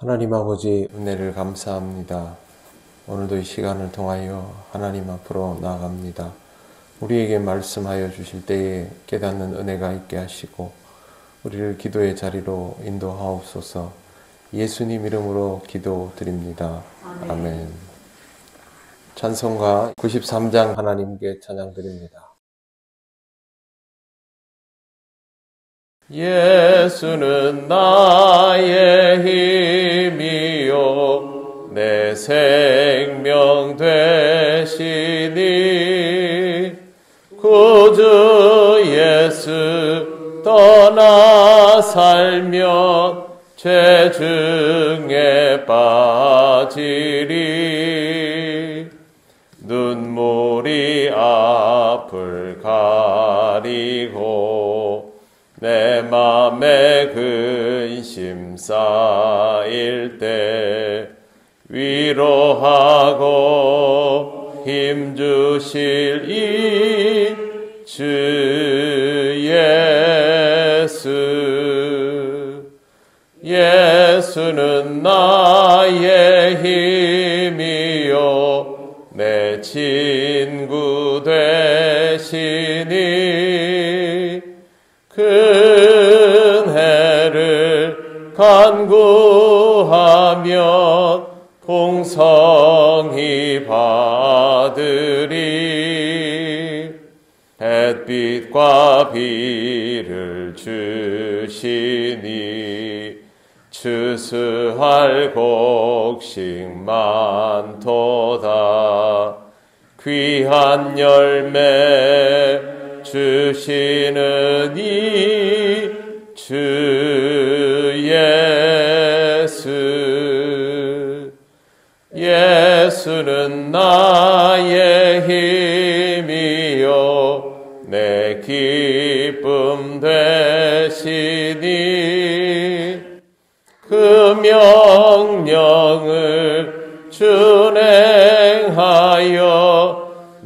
하나님 아버지 은혜를 감사합니다. 오늘도 이 시간을 통하여 하나님 앞으로 나아갑니다. 우리에게 말씀하여 주실 때에 깨닫는 은혜가 있게 하시고 우리를 기도의 자리로 인도하옵소서. 예수님 이름으로 기도드립니다. 아멘. 찬송가 93장 하나님께 찬양드립니다. 예수는 나의 힘이요 내 생명 되시니 구주 예수 떠나 살면 죄 중에 빠지리 눈물이 앞을 가리고 내 맘에 근심 쌓일 때 위로하고 힘주실 이 주 예수. 예수는 나의 힘이요 내 친구 되시니 큰 해를 간구하면 풍성히 받으리 햇빛과 비를 주시니 추수할 곡식 많도다 귀한 열매 주시는 이 주 예수. 예수는 나의 힘이요 내 기쁨 되시니 그 명령을 준행하여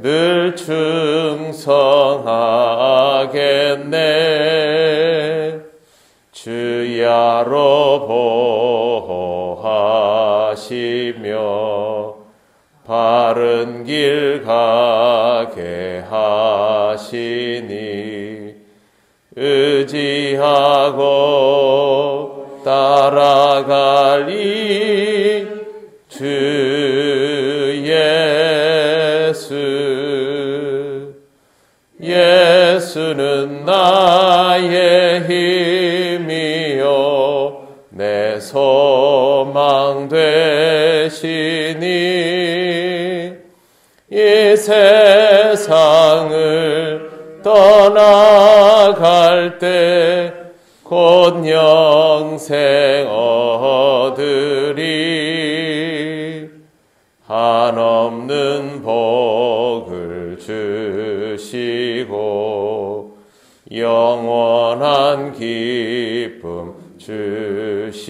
늘 충성하겠네. 주야로 보호하시며 바른 길 가게 하시니 의지하고 따라가리 주 예수. 예수는 나의 힘이요 내 소망 되시니 이 세상을 떠나갈 때 곧 영생 얻으리 한없는 복을 주시고 영원한 기쁨 주시니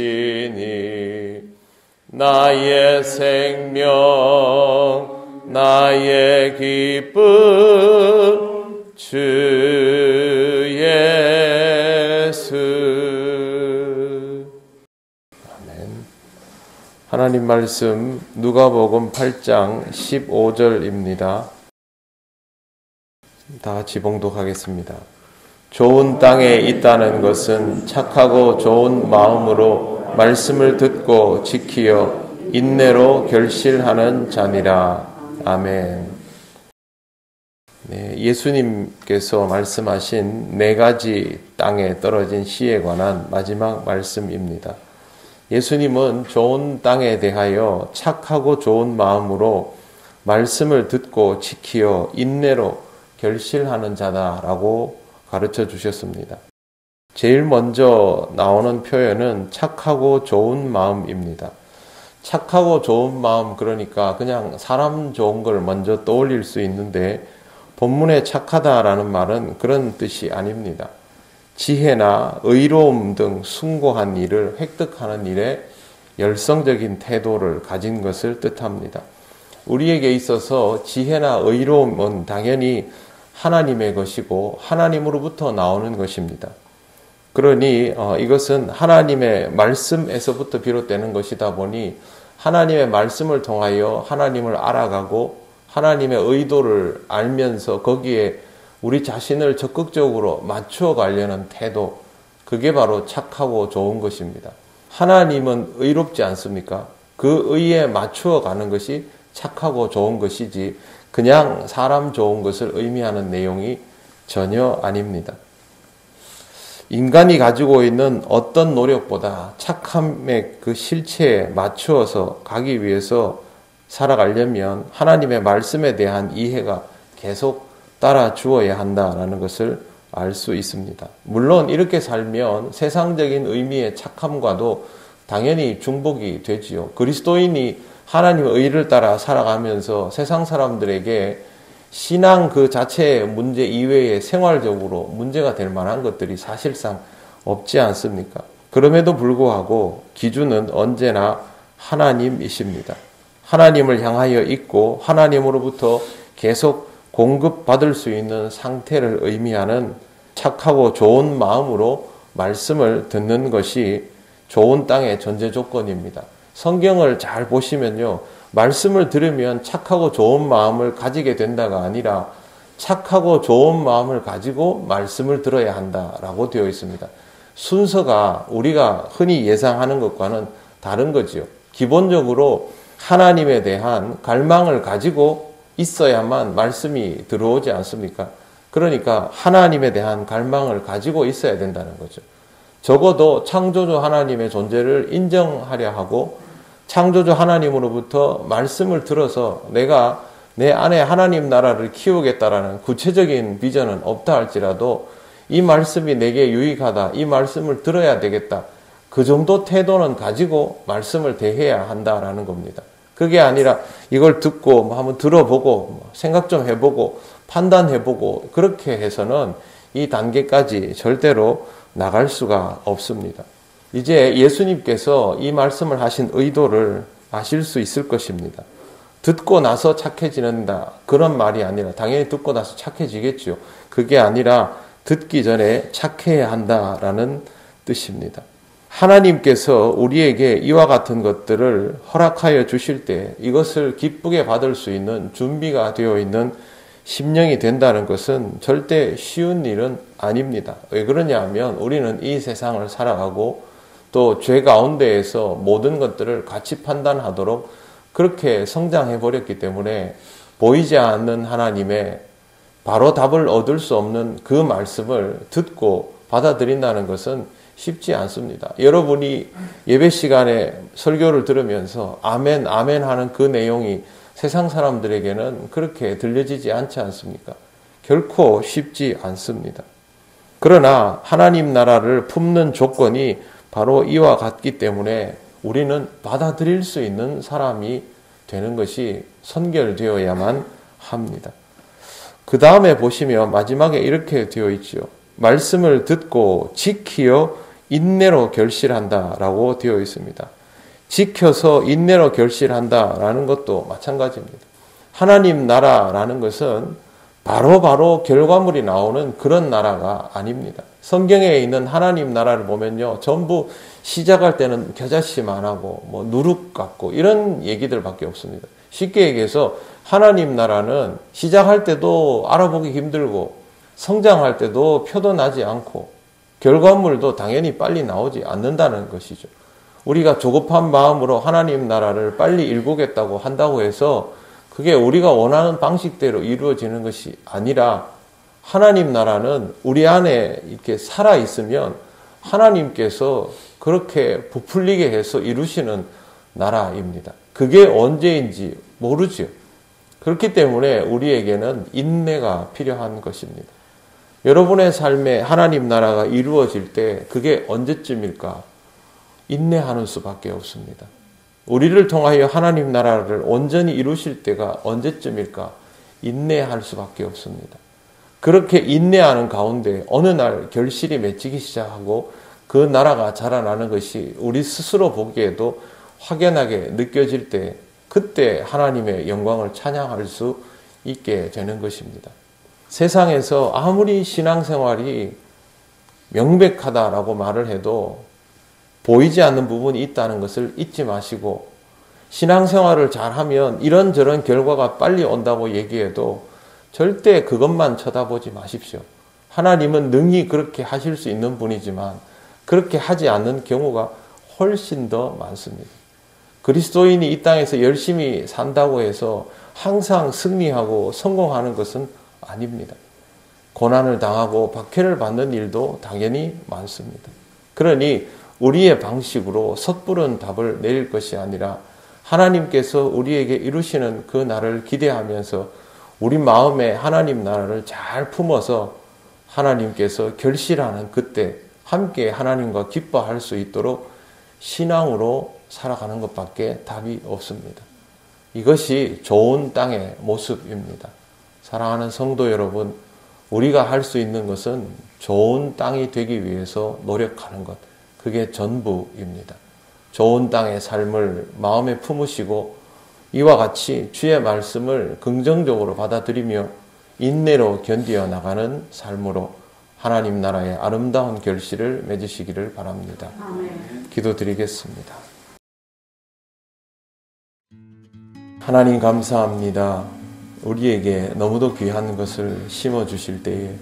나의 생명 나의 기쁨 주 예수. 아멘. 하나님 말씀 누가복음 8장 15절입니다. 다 같이 봉독하겠습니다. 좋은 땅에 있다는 것은 착하고 좋은 마음으로 말씀을 듣고 지키어 인내로 결실하는 자니라. 아멘. 네, 예수님께서 말씀하신 4가지 땅에 떨어진 씨에 관한 마지막 말씀입니다. 예수님은 좋은 땅에 대하여 착하고 좋은 마음으로 말씀을 듣고 지키어 인내로 결실하는 자다라고 가르쳐 주셨습니다. 제일 먼저 나오는 표현은 착하고 좋은 마음입니다. 착하고 좋은 마음, 그러니까 그냥 사람 좋은 걸 먼저 떠올릴 수 있는데 본문에 착하다라는 말은 그런 뜻이 아닙니다. 지혜나 의로움 등 숭고한 일을 획득하는 일에 열성적인 태도를 가진 것을 뜻합니다. 우리에게 있어서 지혜나 의로움은 당연히 하나님의 것이고 하나님으로부터 나오는 것입니다. 그러니 이것은 하나님의 말씀에서부터 비롯되는 것이다 보니 하나님의 말씀을 통하여 하나님을 알아가고 하나님의 의도를 알면서 거기에 우리 자신을 적극적으로 맞추어 가려는 태도, 그게 바로 착하고 좋은 것입니다. 하나님은 의롭지 않습니까? 그 의에 맞추어 가는 것이 착하고 좋은 것이지 그냥 사람 좋은 것을 의미하는 내용이 전혀 아닙니다. 인간이 가지고 있는 어떤 노력보다 착함의 그 실체에 맞추어서 가기 위해서 살아가려면 하나님의 말씀에 대한 이해가 계속 따라 주어야 한다는 것을 알 수 있습니다. 물론 이렇게 살면 세상적인 의미의 착함과도 당연히 중복이 되지요. 그리스도인이 하나님의 의를 따라 살아가면서 세상 사람들에게 신앙 그 자체의 문제 이외에 생활적으로 문제가 될 만한 것들이 사실상 없지 않습니까? 그럼에도 불구하고 기준은 언제나 하나님이십니다. 하나님을 향하여 있고 하나님으로부터 계속 공급받을 수 있는 상태를 의미하는 착하고 좋은 마음으로 말씀을 듣는 것이 좋은 땅의 전제 조건입니다. 성경을 잘 보시면요, 말씀을 들으면 착하고 좋은 마음을 가지게 된다가 아니라 착하고 좋은 마음을 가지고 말씀을 들어야 한다라고 되어 있습니다. 순서가 우리가 흔히 예상하는 것과는 다른 거지요. 기본적으로 하나님에 대한 갈망을 가지고 있어야만 말씀이 들어오지 않습니까? 그러니까 하나님에 대한 갈망을 가지고 있어야 된다는 거죠. 적어도 창조주 하나님의 존재를 인정하려 하고 창조주 하나님으로부터 말씀을 들어서 내가 내 안에 하나님 나라를 키우겠다라는 구체적인 비전은 없다 할지라도 이 말씀이 내게 유익하다, 이 말씀을 들어야 되겠다, 그 정도 태도는 가지고 말씀을 대해야 한다라는 겁니다. 그게 아니라 이걸 듣고 한번 들어보고 생각 좀 해보고 판단해보고 그렇게 해서는 이 단계까지 절대로 나갈 수가 없습니다. 이제 예수님께서 이 말씀을 하신 의도를 아실 수 있을 것입니다. 듣고 나서 착해지는다, 그런 말이 아니라 당연히 듣고 나서 착해지겠죠. 그게 아니라 듣기 전에 착해야 한다라는 뜻입니다. 하나님께서 우리에게 이와 같은 것들을 허락하여 주실 때 이것을 기쁘게 받을 수 있는 준비가 되어 있는 심령이 된다는 것은 절대 쉬운 일은 아닙니다. 왜 그러냐 하면 우리는 이 세상을 살아가고 또 죄 가운데에서 모든 것들을 같이 판단하도록 그렇게 성장해 버렸기 때문에 보이지 않는 하나님의 바로 답을 얻을 수 없는 그 말씀을 듣고 받아들인다는 것은 쉽지 않습니다. 여러분이 예배 시간에 설교를 들으면서 아멘, 아멘 하는 그 내용이 세상 사람들에게는 그렇게 들려지지 않지 않습니까? 결코 쉽지 않습니다. 그러나 하나님 나라를 품는 조건이 바로 이와 같기 때문에 우리는 받아들일 수 있는 사람이 되는 것이 선결되어야만 합니다. 그 다음에 보시면 마지막에 이렇게 되어 있죠. 말씀을 듣고 지키어 인내로 결실한다라고 되어 있습니다. 지켜서 인내로 결실한다라는 것도 마찬가지입니다. 하나님 나라라는 것은 바로 결과물이 나오는 그런 나라가 아닙니다. 성경에 있는 하나님 나라를 보면요, 전부 시작할 때는 겨자씨만하고 뭐 누룩 같고 이런 얘기들밖에 없습니다. 쉽게 얘기해서 하나님 나라는 시작할 때도 알아보기 힘들고 성장할 때도 표도 나지 않고 결과물도 당연히 빨리 나오지 않는다는 것이죠. 우리가 조급한 마음으로 하나님 나라를 빨리 일구겠다고 한다고 해서 그게 우리가 원하는 방식대로 이루어지는 것이 아니라 하나님 나라는 우리 안에 이렇게 살아있으면 하나님께서 그렇게 부풀리게 해서 이루시는 나라입니다. 그게 언제인지 모르죠. 그렇기 때문에 우리에게는 인내가 필요한 것입니다. 여러분의 삶에 하나님 나라가 이루어질 때 그게 언제쯤일까? 인내하는 수밖에 없습니다. 우리를 통하여 하나님 나라를 온전히 이루실 때가 언제쯤일까? 인내할 수밖에 없습니다. 그렇게 인내하는 가운데 어느 날 결실이 맺히기 시작하고 그 나라가 자라나는 것이 우리 스스로 보기에도 확연하게 느껴질 때 그때 하나님의 영광을 찬양할 수 있게 되는 것입니다. 세상에서 아무리 신앙생활이 명백하다라고 말을 해도 보이지 않는 부분이 있다는 것을 잊지 마시고, 신앙생활을 잘하면 이런저런 결과가 빨리 온다고 얘기해도 절대 그것만 쳐다보지 마십시오. 하나님은 능히 그렇게 하실 수 있는 분이지만 그렇게 하지 않는 경우가 훨씬 더 많습니다. 그리스도인이 이 땅에서 열심히 산다고 해서 항상 승리하고 성공하는 것은 아닙니다. 고난을 당하고 박해를 받는 일도 당연히 많습니다. 그러니 우리의 방식으로 섣부른 답을 내릴 것이 아니라 하나님께서 우리에게 이루시는 그 날을 기대하면서 우리 마음에 하나님 나라를 잘 품어서 하나님께서 결실하는 그때 함께 하나님과 기뻐할 수 있도록 신앙으로 살아가는 것밖에 답이 없습니다. 이것이 좋은 땅의 모습입니다. 사랑하는 성도 여러분, 우리가 할 수 있는 것은 좋은 땅이 되기 위해서 노력하는 것, 그게 전부입니다. 좋은 땅의 삶을 마음에 품으시고 이와 같이 주의 말씀을 긍정적으로 받아들이며 인내로 견디어 나가는 삶으로 하나님 나라의 아름다운 결실을 맺으시기를 바랍니다. 아멘. 기도드리겠습니다. 하나님 감사합니다. 우리에게 너무도 귀한 것을 심어주실 때에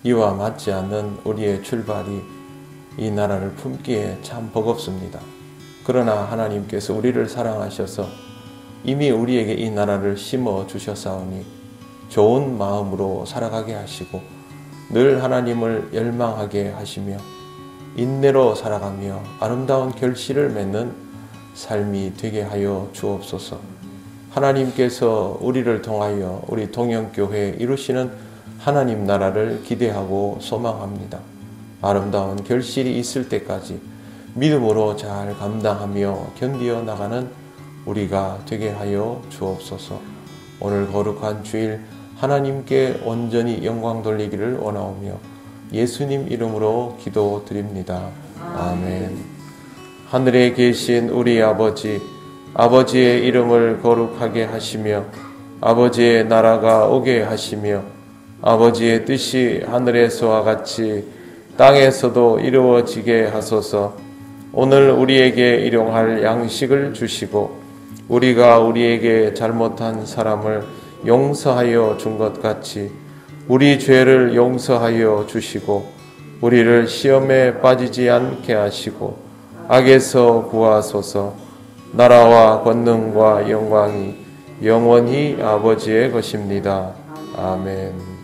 이와 맞지 않는 우리의 출발이 이 나라를 품기에 참 버겁습니다. 그러나 하나님께서 우리를 사랑하셔서 이미 우리에게 이 나라를 심어주셨사오니 좋은 마음으로 살아가게 하시고 늘 하나님을 열망하게 하시며 인내로 살아가며 아름다운 결실을 맺는 삶이 되게 하여 주옵소서. 하나님께서 우리를 통하여 우리 동영교회에 이루시는 하나님 나라를 기대하고 소망합니다. 아름다운 결실이 있을 때까지 믿음으로 잘 감당하며 견디어 나가는 우리가 되게 하여 주옵소서. 오늘 거룩한 주일 하나님께 온전히 영광 돌리기를 원하오며 예수님 이름으로 기도드립니다. 아멘. 하늘에 계신 우리 아버지, 아버지의 이름을 거룩하게 하시며 아버지의 나라가 오게 하시며 아버지의 뜻이 하늘에서와 같이 땅에서도 이루어지게 하소서. 오늘 우리에게 일용할 양식을 주시고 우리가 우리에게 잘못한 사람을 용서하여 준 것 같이 우리 죄를 용서하여 주시고 우리를 시험에 빠지지 않게 하시고 악에서 구하소서. 나라와 권능과 영광이 영원히 아버지의 것입니다. 아멘.